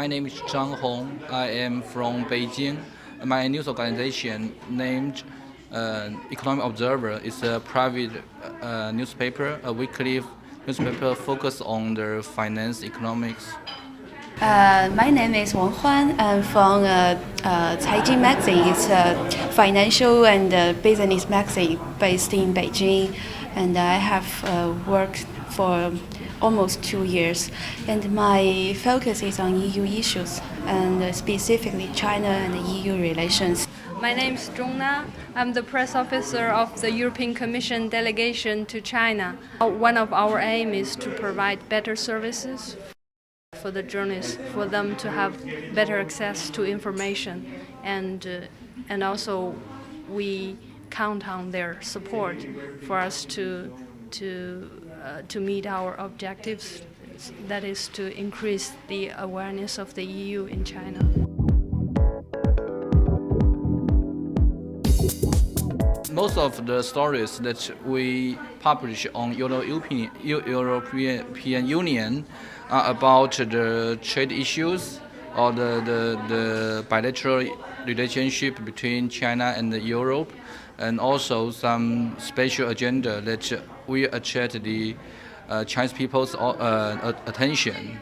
My name is Zhang Hong. I am from Beijing. My news organization named Economic Observer is a private newspaper, a weekly newspaper focused on the finance, economics. My name is Wang Huan. I'm from Caijing Magazine. It's a financial and business magazine based in Beijing, and I have worked for almost 2 years. And my focus is on EU issues, and specifically China and EU relations. My name is Zhong Na. I'm the press officer of the European Commission delegation to China. One of our aims is to provide better services for the journalists, for them to have better access to information, and also we count on their support for us to meet our objectives. That is to increase the awareness of the EU in China. Most of the stories that we publish on European Union are about the trade issues or the bilateral relationship between China and Europe, and also some special agenda that we attract the Chinese people's attention.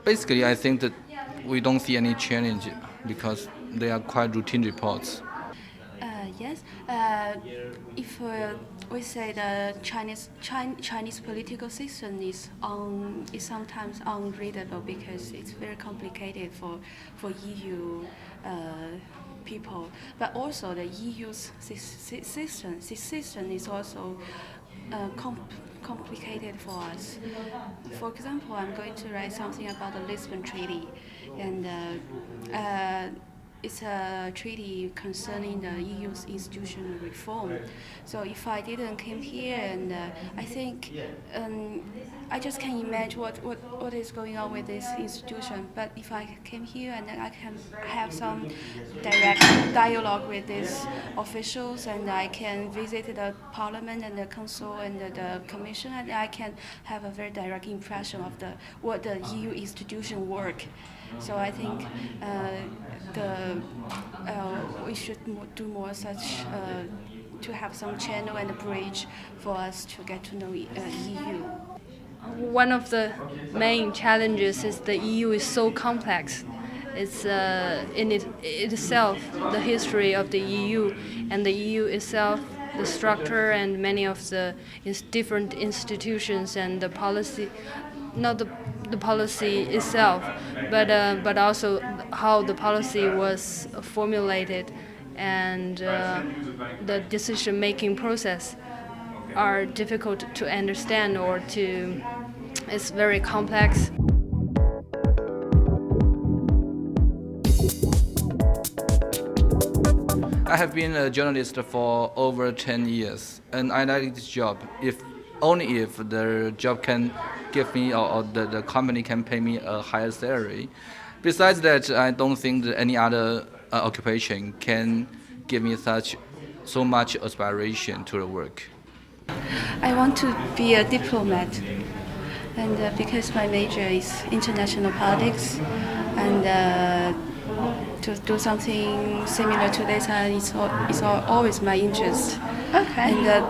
Basically, I think that we don't see any challenge because they are quite routine reports. Yes, if we say the Chinese political system is sometimes unreadable because it's very complicated for EU people, but also the EU's system is also complicated for us. For example, I'm going to write something about the Lisbon Treaty, and it's a treaty concerning the EU's institutional reform. So if I didn't come here, and I think I just can imagine what is going on with this institution. But if I came here, and then I can have some direct dialogue with these officials, and I can visit the parliament and the council and the commission, and I can have a very direct impression of what the EU institution work. So I think we should do more such to have some channel and bridge for us to get to know EU. One of the main challenges is the EU is so complex. It's in itself the history of the EU, and the EU itself, the structure and many of the different institutions and the policy, not the policy itself, but also how the policy was formulated, and the decision-making process are difficult to understand it's very complex. I have been a journalist for over 10 years, and I like this job. Only if the job can give me or the company can pay me a higher salary. Besides that, I don't think that any other occupation can give me so much aspiration to the work. I want to be a diplomat, and because my major is international politics, and to do something similar to this, it's always my interest. Okay. And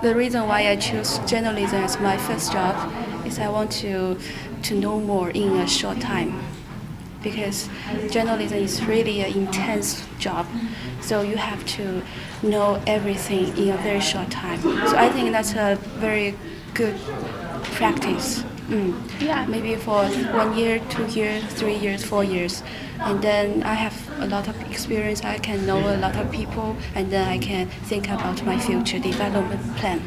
the reason why I choose journalism as my first job is I want to know more in a short time, because journalism is really an intense job, so you have to know everything in a very short time. So I think that's a very good practice. Yeah. Maybe for 1 year, 2 years, 3 years, 4 years, and then I have a lot of experience. I can know a lot of people, and then I can think about my future development plan.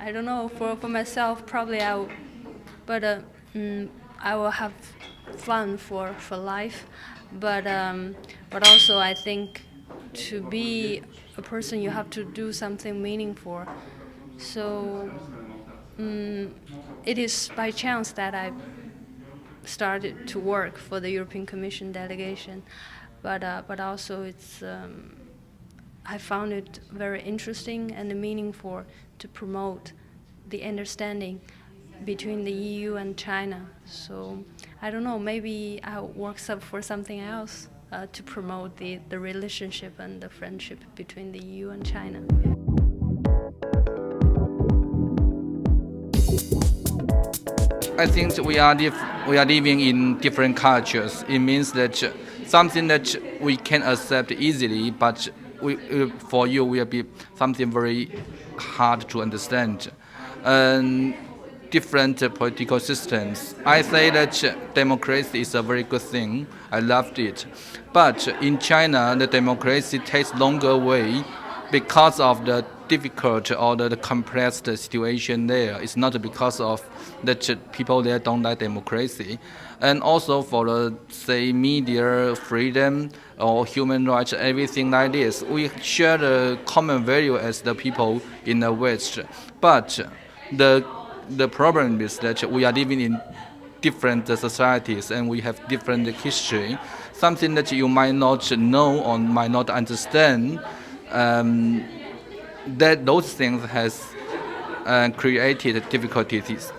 I don't know, for myself probably but I will have fun for life, but also I think to be a person you have to do something meaningful. So it is by chance that I started to work for the European Commission delegation, but also I found it very interesting and meaningful to promote the understanding between the EU and China. So I don't know, maybe I'll work for something else to promote the relationship and the friendship between the EU and China. I think that we are living in different cultures. It means that something that we can accept easily, but for you will be something very hard to understand. And different political systems. I say that democracy is a very good thing. I loved it. But in China, the democracy takes longer way because of the difficult or the complex situation there. It's not because of that people there don't like democracy. And also for the, say, media freedom or human rights, everything like this, we share the common value as the people in the West. But the problem is that we are living in different societies and we have different history. Something that you might not know or might not understand, that those things has created difficulties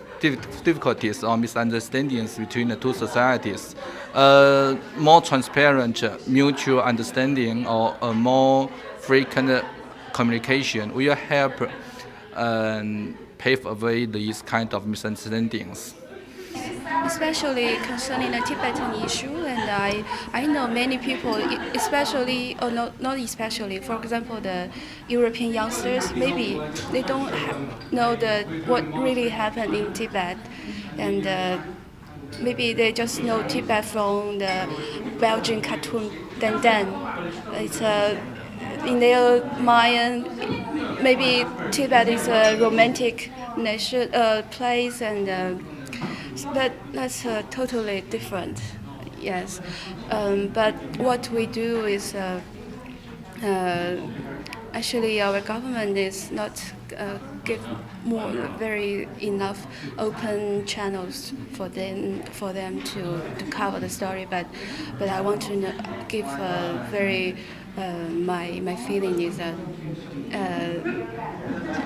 or misunderstandings between the two societies. More transparent mutual understanding or a more frequent communication will help pave away these kind of misunderstandings. Especially concerning the Tibetan issue, and I know many people, especially, or not especially, for example, the European youngsters, maybe they don't know what really happened in Tibet, and maybe they just know Tibet from the Belgian cartoon Dan Dan. It's in their mind, maybe Tibet is a romantic nation, place, and but that's totally different. Yes, but what we do is actually our government is not give very enough open channels for them to cover the story. But I want to give very my feeling is that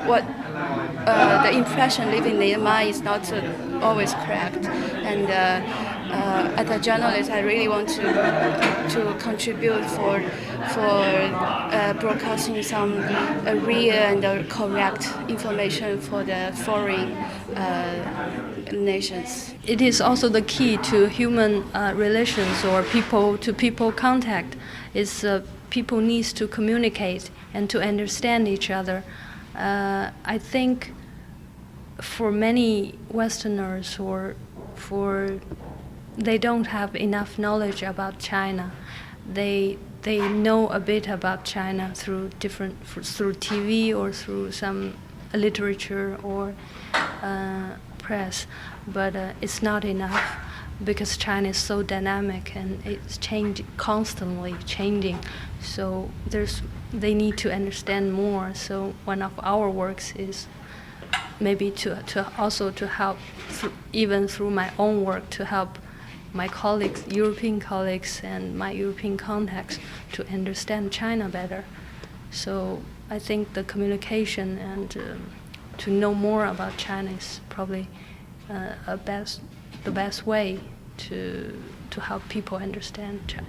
what the impression living in their mind is not always correct. And as a journalist, I really want to contribute for broadcasting some real and correct information for the foreign nations. It is also the key to human relations or people-to-people contact. Is people needs to communicate and to understand each other. I think for many Westerners they don't have enough knowledge about China. They know a bit about China through TV or through some literature or press, but it's not enough because China is so dynamic and it's constantly changing. So they need to understand more. So one of our works is maybe to also to help, even through my own work, to help my colleagues, European colleagues, and my European contacts to understand China better. So I think the communication and to know more about China is probably the best way to help people understand China.